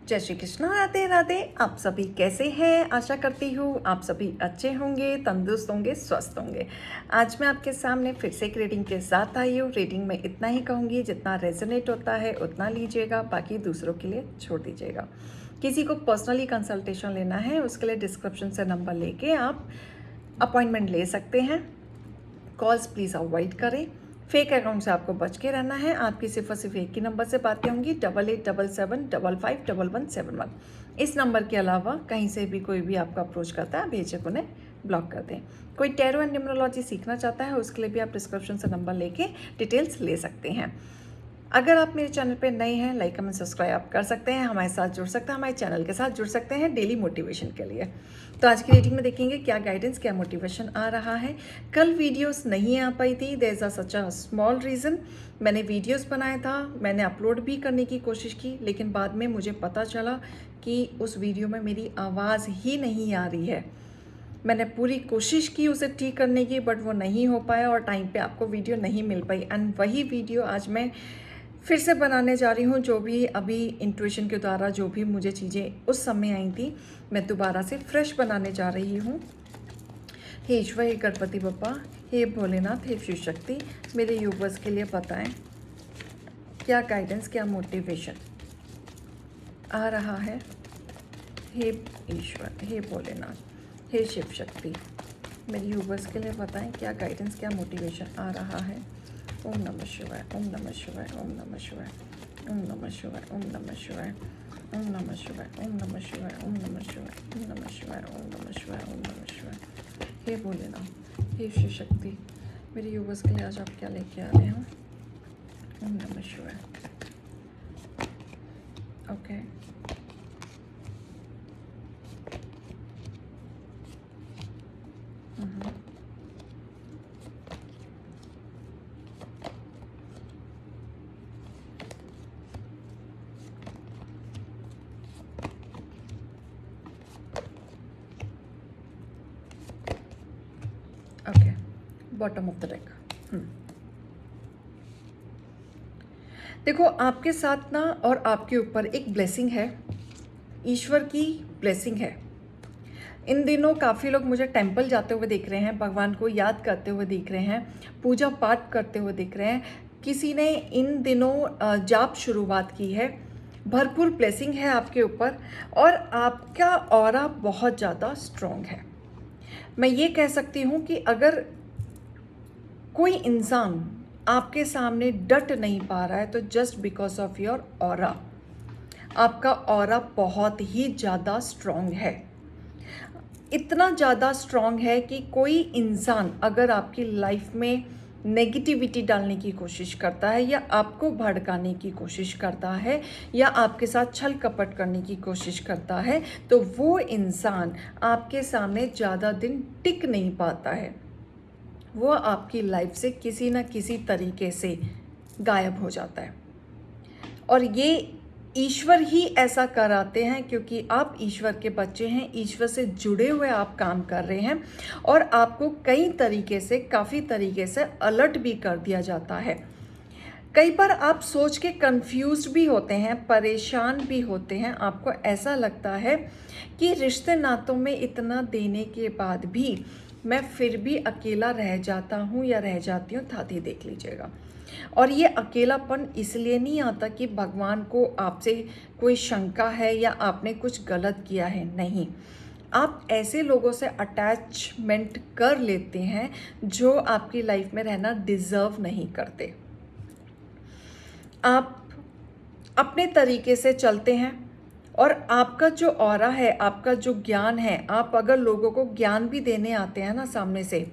जय श्री कृष्ण, राधे राधे। आप सभी कैसे हैं? आशा करती हूँ आप सभी अच्छे होंगे, तंदुरुस्त होंगे, स्वस्थ होंगे। आज मैं आपके सामने फिर से एक रीडिंग के साथ आई हूँ। रीडिंग में इतना ही कहूँगी, जितना रेजोनेट होता है उतना लीजिएगा, बाकी दूसरों के लिए छोड़ दीजिएगा। किसी को पर्सनली कंसल्टेशन लेना है उसके लिए डिस्क्रिप्शन से नंबर लेके आप अपॉइंटमेंट ले सकते हैं। कॉल्स प्लीज़ अवॉइड करें। फेक अकाउंट से आपको बच के रहना है। आपकी सिर्फ और सिर्फ एक ही नंबर से बातें होंगी, 8877755171। इस नंबर के अलावा कहीं से भी कोई भी आपको अप्रोच करता है, बेझिझक उन्हें ब्लॉक कर दें। कोई टैरो एंड न्यूमरोलॉजी सीखना चाहता है उसके लिए भी आप डिस्क्रिप्शन से नंबर लेके डिटेल्स ले सकते हैं। अगर आप मेरे चैनल पे नए हैं, लाइक कमेंट सब्सक्राइब आप कर सकते हैं, हमारे साथ जुड़ सकते हैं, हमारे चैनल के साथ जुड़ सकते हैं डेली मोटिवेशन के लिए। तो आज की रीडिंग में देखेंगे क्या गाइडेंस, क्या मोटिवेशन आ रहा है। कल वीडियोस नहीं आ पाई थी, there is such a small reason. मैंने वीडियोस बनाया था, मैंने अपलोड भी करने की कोशिश की, लेकिन बाद में मुझे पता चला कि उस वीडियो में मेरी आवाज़ ही नहीं आ रही है। मैंने पूरी कोशिश की उसे ठीक करने की, बट वो नहीं हो पाया और टाइम पे आपको वीडियो नहीं मिल पाई। एंड वही वीडियो आज मैं फिर से बनाने जा रही हूँ। जो भी अभी इंट्यूशन के द्वारा जो भी मुझे चीज़ें उस समय आई थी, मैं दोबारा से फ्रेश बनाने जा रही हूँ। हे ईश्वर, हे गणपति बप्पा, हे भोलेनाथ, हे शिव शक्ति, मेरे यूवर्स के लिए बताएं क्या गाइडेंस, क्या मोटिवेशन आ रहा है। हे ईश्वर, हे भोलेनाथ, हे शिव शक्ति, मेरे यूवर्स के लिए बताएं क्या गाइडेंस, क्या मोटिवेशन आ रहा है। ओम नमः शिवाय, ओम नमः शिवाय, ओम नमः शिवाय, ओम नमः शिवाय, ओम नमः शिवाय, ओम नमः शिवाय, ओम नमः शिवाय, ओम नमः शिवाय, ओम नमः शिवाय, ओम नमः शिवाय, ओम नमः शिवाय। हे भोलेनाथ, हे शिव शक्ति, मेरे यूवर्स के लिए आज आप क्या लेके आ रहे हो। ओम नमः शिवाय। Okay, okay, bottom of the deck. देखो, आपके साथ ना और आपके ऊपर एक ब्लेसिंग है, ईश्वर की ब्लेसिंग है। इन दिनों काफ़ी लोग मुझे टेंपल जाते हुए दिख रहे हैं, भगवान को याद करते हुए दिख रहे हैं, पूजा पाठ करते हुए दिख रहे हैं। किसी ने इन दिनों जाप शुरुआत की है। भरपूर ब्लेसिंग है आपके ऊपर और आपका ऑरा बहुत ज़्यादा स्ट्रॉन्ग है। मैं ये कह सकती हूँ कि अगर कोई इंसान आपके सामने डट नहीं पा रहा है तो just because of your aura. आपका ऑरा बहुत ही ज़्यादा स्ट्रॉन्ग है। इतना ज़्यादा स्ट्रॉन्ग है कि कोई इंसान अगर आपकी लाइफ में नेगेटिविटी डालने की कोशिश करता है या आपको भड़काने की कोशिश करता है या आपके साथ छल कपट करने की कोशिश करता है, तो वो इंसान आपके सामने ज़्यादा दिन टिक नहीं पाता है। वो आपकी लाइफ से किसी न किसी तरीके से गायब हो जाता है। और ये ईश्वर ही ऐसा कराते हैं क्योंकि आप ईश्वर के बच्चे हैं, ईश्वर से जुड़े हुए आप काम कर रहे हैं और आपको कई तरीके से, काफ़ी तरीके से अलर्ट भी कर दिया जाता है। कई बार आप सोच के कंफ्यूज भी होते हैं, परेशान भी होते हैं। आपको ऐसा लगता है कि रिश्ते नातों में इतना देने के बाद भी मैं फिर भी अकेला रह जाता हूँ या रह जाती हूँ। थाती देख लीजिएगा। और ये अकेलापन इसलिए नहीं आता कि भगवान को आपसे कोई शंका है या आपने कुछ गलत किया है, नहीं। आप ऐसे लोगों से अटैचमेंट कर लेते हैं जो आपकी लाइफ में रहना डिज़र्व नहीं करते। आप अपने तरीके से चलते हैं और आपका जो ऑरा है, आपका जो ज्ञान है, आप अगर लोगों को ज्ञान भी देने आते हैं ना सामने से,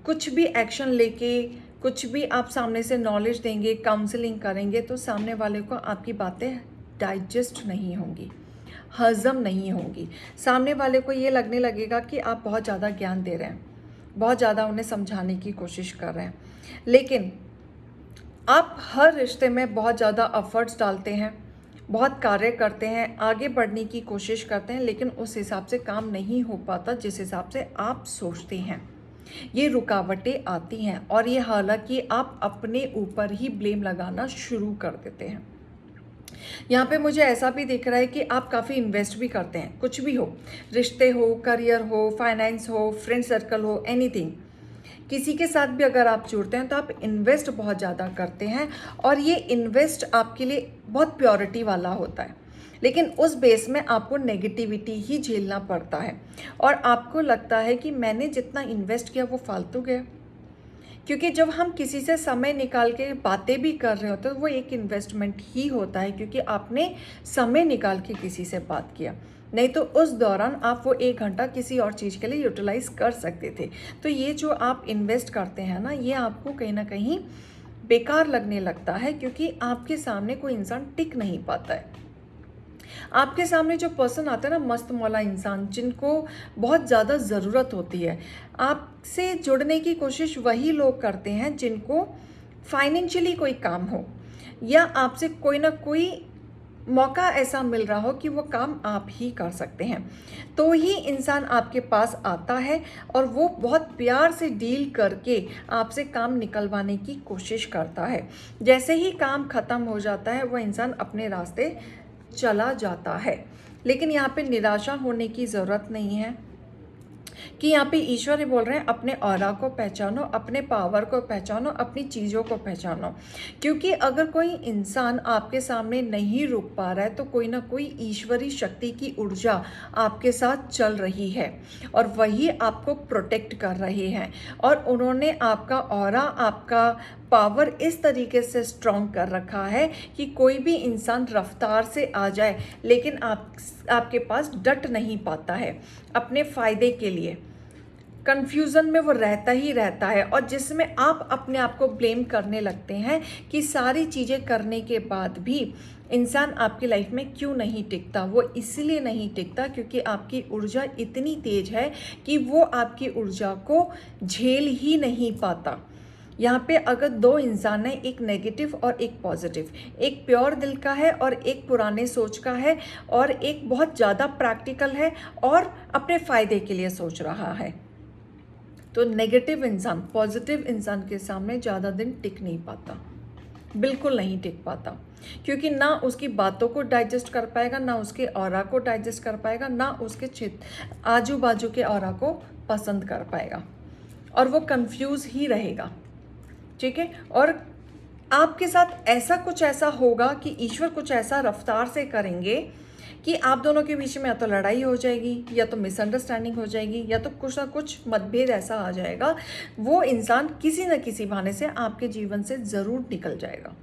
कुछ भी एक्शन लेके, कुछ भी आप सामने से नॉलेज देंगे, काउंसलिंग करेंगे, तो सामने वाले को आपकी बातें डाइजेस्ट नहीं होंगी, हजम नहीं होंगी। सामने वाले को ये लगने लगेगा कि आप बहुत ज़्यादा ज्ञान दे रहे हैं, बहुत ज़्यादा उन्हें समझाने की कोशिश कर रहे हैं, लेकिन आप हर रिश्ते में बहुत ज़्यादा एफर्ट्स डालते हैं, बहुत कार्य करते हैं, आगे बढ़ने की कोशिश करते हैं, लेकिन उस हिसाब से काम नहीं हो पाता जिस हिसाब से आप सोचते हैं। ये रुकावटें आती हैं और ये हालांकि आप अपने ऊपर ही ब्लेम लगाना शुरू कर देते हैं। यहाँ पे मुझे ऐसा भी दिख रहा है कि आप काफ़ी इन्वेस्ट भी करते हैं, कुछ भी हो, रिश्ते हो, करियर हो, फाइनेंस हो, फ्रेंड सर्कल हो, एनीथिंग। किसी के साथ भी अगर आप जुड़ते हैं तो आप इन्वेस्ट बहुत ज़्यादा करते हैं और ये इन्वेस्ट आपके लिए बहुत प्योरिटी वाला होता है, लेकिन उस बेस में आपको नेगेटिविटी ही झेलना पड़ता है और आपको लगता है कि मैंने जितना इन्वेस्ट किया वो फालतू गया। क्योंकि जब हम किसी से समय निकाल के बातें भी कर रहे होते हैं तो वो एक इन्वेस्टमेंट ही होता है, क्योंकि आपने समय निकाल के किसी से बात किया, नहीं तो उस दौरान आप वो 1 घंटा किसी और चीज़ के लिए यूटिलाइज कर सकते थे। तो ये जो आप इन्वेस्ट करते हैं ना, ये आपको कहीं ना कहीं बेकार लगने लगता है, क्योंकि आपके सामने कोई इंसान टिक नहीं पाता है। आपके सामने जो पर्सन आता है ना, मस्त मौला इंसान, जिनको बहुत ज़्यादा ज़रूरत होती है, आपसे जुड़ने की कोशिश वही लोग करते हैं जिनको फाइनेंशियली कोई काम हो या आपसे कोई ना कोई मौका ऐसा मिल रहा हो कि वो काम आप ही कर सकते हैं, तो ही इंसान आपके पास आता है और वो बहुत प्यार से डील करके आपसे काम निकलवाने की कोशिश करता है। जैसे ही काम ख़त्म हो जाता है वो इंसान अपने रास्ते चला जाता है। लेकिन यहाँ पे निराशा होने की ज़रूरत नहीं है, कि यहाँ पे ईश्वर ही बोल रहे हैं अपने ऑरा को पहचानो, अपने पावर को पहचानो, अपनी चीज़ों को पहचानो। क्योंकि अगर कोई इंसान आपके सामने नहीं रुक पा रहा है तो कोई ना कोई ईश्वरी शक्ति की ऊर्जा आपके साथ चल रही है और वही आपको प्रोटेक्ट कर रहे हैं और उन्होंने आपका ऑरा, आपका पावर इस तरीके से स्ट्रॉन्ग कर रखा है कि कोई भी इंसान रफ्तार से आ जाए लेकिन आपके पास डट नहीं पाता है अपने फ़ायदे के लिए। कन्फ्यूज़न में वो रहता ही रहता है और जिसमें आप अपने आप को ब्लेम करने लगते हैं कि सारी चीज़ें करने के बाद भी इंसान आपकी लाइफ में क्यों नहीं टिकता। वो इसलिए नहीं टिकता क्योंकि आपकी ऊर्जा इतनी तेज है कि वो आपकी ऊर्जा को झेल ही नहीं पाता। यहाँ पे अगर दो इंसान हैं, एक नेगेटिव और एक पॉजिटिव, एक प्योर दिल का है और एक पुराने सोच का है और एक बहुत ज़्यादा प्रैक्टिकल है और अपने फ़ायदे के लिए सोच रहा है, तो नेगेटिव इंसान पॉजिटिव इंसान के सामने ज़्यादा दिन टिक नहीं पाता, बिल्कुल नहीं टिक पाता, क्योंकि ना उसकी बातों को डाइजेस्ट कर पाएगा, ना उसके ऑरा को डाइजेस्ट कर पाएगा, ना उसके आजू बाजू के ऑरा को पसंद कर पाएगा और वो कंफ्यूज ही रहेगा। ठीक है, और आपके साथ ऐसा होगा कि ईश्वर कुछ ऐसा रफ्तार से करेंगे कि आप दोनों के बीच में या तो लड़ाई हो जाएगी या तो मिसअंडरस्टैंडिंग हो जाएगी या तो कुछ ना कुछ मतभेद ऐसा आ जाएगा, वो इंसान किसी न किसी बहाने से आपके जीवन से ज़रूर निकल जाएगा।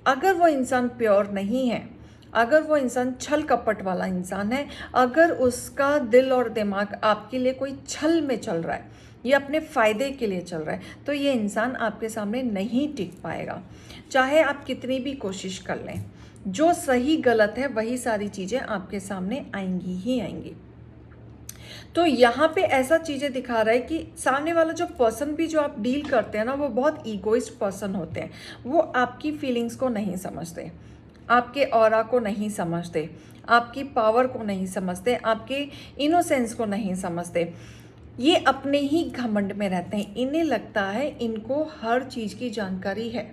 अगर वो इंसान प्योर नहीं है, अगर वो इंसान छल कपट वाला इंसान है, अगर उसका दिल और दिमाग आपके लिए कोई छल में चल रहा है, ये अपने फ़ायदे के लिए चल रहा है, तो ये इंसान आपके सामने नहीं टिक पाएगा, चाहे आप कितनी भी कोशिश कर लें। जो सही गलत है वही सारी चीज़ें आपके सामने आएंगी ही आएंगी। तो यहाँ पे ऐसा चीज़ें दिखा रहा है कि सामने वाला जो पर्सन भी जो आप डील करते हैं ना, वो बहुत ईगोइस्ट पर्सन होते हैं। वो आपकी फीलिंग्स को नहीं समझते, आपके ऑरा को नहीं समझते, आपकी पावर को नहीं समझते, आपके इनोसेंस को नहीं समझते। ये अपने ही घमंड में रहते हैं, इन्हें लगता है इनको हर चीज़ की जानकारी है,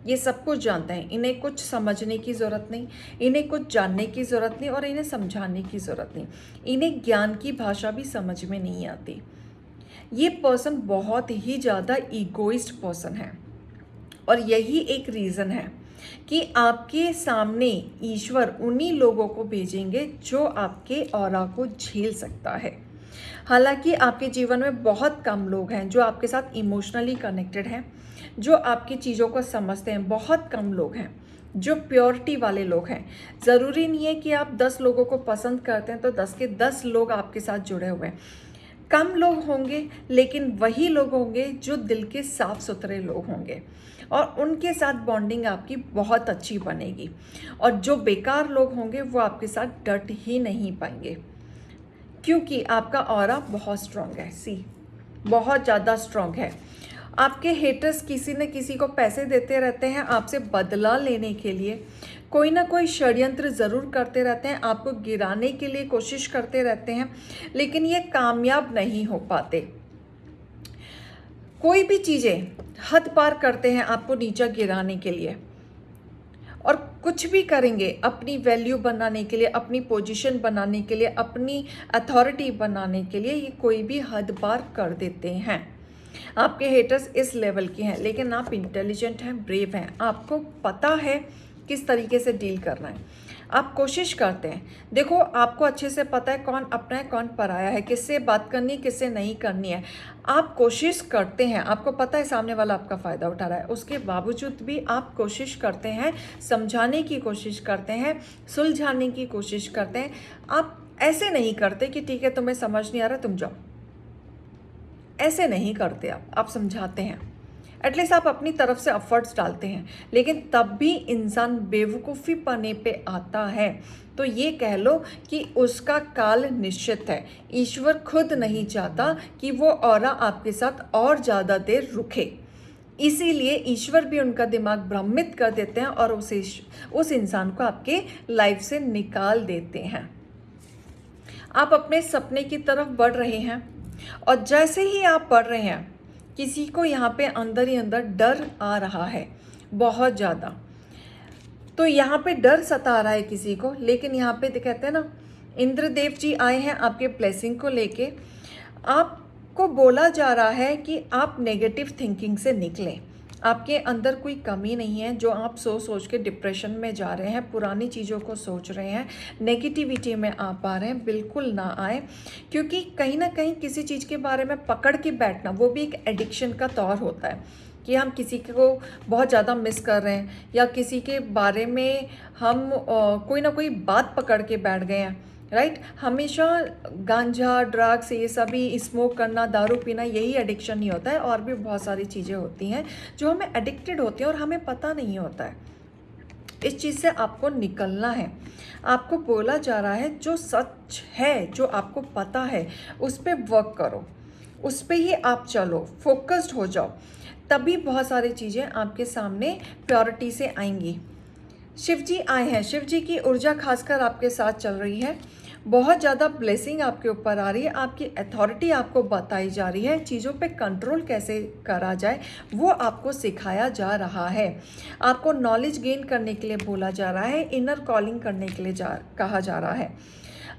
ये सब कुछ जानते हैं, इन्हें कुछ समझने की ज़रूरत नहीं, इन्हें कुछ जानने की ज़रूरत नहीं और इन्हें समझाने की ज़रूरत नहीं, इन्हें ज्ञान की भाषा भी समझ में नहीं आती। ये पर्सन बहुत ही ज़्यादा ईगोइस्ट पर्सन है और यही एक रीज़न है कि आपके सामने ईश्वर उन्हीं लोगों को भेजेंगे जो आपके ऑरा को झेल सकता है। हालांकि आपके जीवन में बहुत कम लोग हैं जो आपके साथ इमोशनली कनेक्टेड हैं, जो आपकी चीज़ों को समझते हैं, बहुत कम लोग हैं जो प्योरिटी वाले लोग हैं। ज़रूरी नहीं है कि आप 10 लोगों को पसंद करते हैं तो 10 के 10 लोग आपके साथ जुड़े हुए हैं। कम लोग होंगे लेकिन वही लोग होंगे जो दिल के साफ सुथरे लोग होंगे और उनके साथ बॉन्डिंग आपकी बहुत अच्छी बनेगी और जो बेकार लोग होंगे वो आपके साथ डट ही नहीं पाएंगे, क्योंकि आपका ऑरा बहुत स्ट्रॉन्ग है। बहुत ज़्यादा स्ट्रॉन्ग है। आपके हेटर्स किसी न किसी को पैसे देते रहते हैं आपसे बदला लेने के लिए, कोई ना कोई षड्यंत्र ज़रूर करते रहते हैं, आपको गिराने के लिए कोशिश करते रहते हैं, लेकिन ये कामयाब नहीं हो पाते। कोई भी चीज़ें हद पार करते हैं आपको नीचा गिराने के लिए और कुछ भी करेंगे अपनी वैल्यू बनाने के लिए, अपनी पोजीशन बनाने के लिए, अपनी अथॉरिटी बनाने के लिए, ये कोई भी हद पार कर देते हैं। आपके हेटर्स इस लेवल के हैं, लेकिन आप इंटेलिजेंट हैं, ब्रेव हैं, आपको पता है किस तरीके से डील करना है। आप कोशिश करते हैं। देखो, आपको अच्छे से पता है कौन अपना है कौन पराया है, किससे बात करनी है किससे नहीं करनी है। आप कोशिश करते हैं, आपको पता है सामने वाला आपका फ़ायदा उठा रहा है, उसके बावजूद भी आप कोशिश करते हैं, समझाने की कोशिश करते हैं, सुलझाने की कोशिश करते हैं। आप ऐसे नहीं करते कि ठीक है तुम्हें समझ नहीं आ रहा तुम जाओ, ऐसे नहीं करते। आप समझाते हैं, एटलीस्ट आप अपनी तरफ से एफर्ट्स डालते हैं। लेकिन तब भी इंसान बेवकूफ़ी पने पे आता है तो ये कह लो कि उसका काल निश्चित है। ईश्वर खुद नहीं चाहता कि वो औरा आपके साथ और ज़्यादा देर रुके, इसीलिए ईश्वर भी उनका दिमाग भ्रमित कर देते हैं और उस इंसान को आपके लाइफ से निकाल देते हैं। आप अपने सपने की तरफ बढ़ रहे हैं और जैसे ही आप बढ़ रहे हैं, किसी को यहाँ पे अंदर ही अंदर डर आ रहा है बहुत ज़्यादा। तो यहाँ पे डर सता रहा है किसी को, लेकिन यहाँ पे कहते हैं ना, इंद्रदेव जी आए हैं आपके ब्लेसिंग को लेके। आपको बोला जा रहा है कि आप नेगेटिव थिंकिंग से निकलें। आपके अंदर कोई कमी नहीं है जो आप सोच के डिप्रेशन में जा रहे हैं, पुरानी चीज़ों को सोच रहे हैं, नेगेटिविटी में आप आ रहे हैं। बिल्कुल ना आए, क्योंकि कहीं ना कहीं किसी चीज़ के बारे में पकड़ के बैठना वो भी एक एडिक्शन का तौर होता है कि हम किसी को बहुत ज़्यादा मिस कर रहे हैं या किसी के बारे में हम कोई ना कोई बात पकड़ के बैठ गए हैं, राइट। हमेशा गांजा, ड्रग्स, ये सभी स्मोक करना, दारू पीना, यही एडिक्शन नहीं होता है। और भी बहुत सारी चीज़ें होती हैं जो हमें एडिक्टेड होती हैं और हमें पता नहीं होता है। इस चीज़ से आपको निकलना है। आपको बोला जा रहा है जो सच है, जो आपको पता है, उस पर वर्क करो, उस पर ही आप चलो, फोकस्ड हो जाओ, तभी बहुत सारी चीज़ें आपके सामने प्योरिटी से आएंगी। शिव जी आए हैं, शिव जी की ऊर्जा खासकर आपके साथ चल रही है। बहुत ज़्यादा ब्लेसिंग आपके ऊपर आ रही है, आपकी अथॉरिटी आपको बताई जा रही है। चीज़ों पे कंट्रोल कैसे करा जाए वो आपको सिखाया जा रहा है। आपको नॉलेज गेन करने के लिए बोला जा रहा है, इनर कॉलिंग करने के लिए कहा जा रहा है।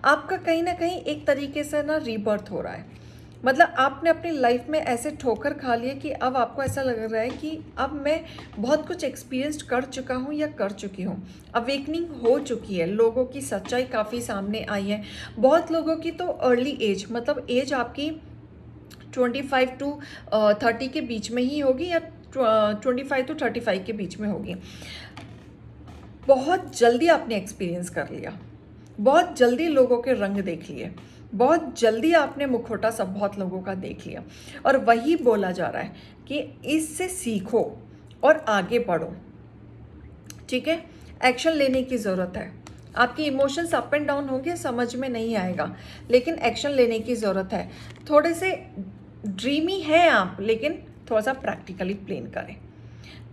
आपका कहीं ना कहीं एक तरीके से ना रीबर्थ हो रहा है। मतलब आपने अपनी लाइफ में ऐसे ठोकर खा लिए कि अब आपको ऐसा लग रहा है कि अब मैं बहुत कुछ एक्सपीरियंस कर चुका हूँ या कर चुकी हूँ। अवेकनिंग हो चुकी है, लोगों की सच्चाई काफ़ी सामने आई है। बहुत लोगों की तो अर्ली एज, मतलब एज आपकी 25 टू 30 के बीच में ही होगी या 25 टू 35 के बीच में होगी। बहुत जल्दी आपने एक्सपीरियंस कर लिया, बहुत जल्दी लोगों के रंग देख लिए, बहुत जल्दी आपने मुखौटा सब बहुत लोगों का देख लिया। और वही बोला जा रहा है कि इससे सीखो और आगे बढ़ो, ठीक है। एक्शन लेने की ज़रूरत है। आपकी इमोशंस अप एंड डाउन होंगे, समझ में नहीं आएगा, लेकिन एक्शन लेने की ज़रूरत है। थोड़े से ड्रीमी हैं आप, लेकिन थोड़ा सा प्रैक्टिकली प्लान करें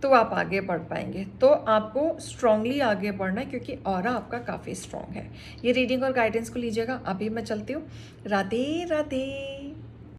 तो आप आगे बढ़ पाएंगे। तो आपको स्ट्रांगली आगे बढ़ना है, क्योंकि ऑरा आपका काफ़ी स्ट्रांग है। ये रीडिंग और गाइडेंस को लीजिएगा। अभी मैं चलती हूँ। राधे राधे।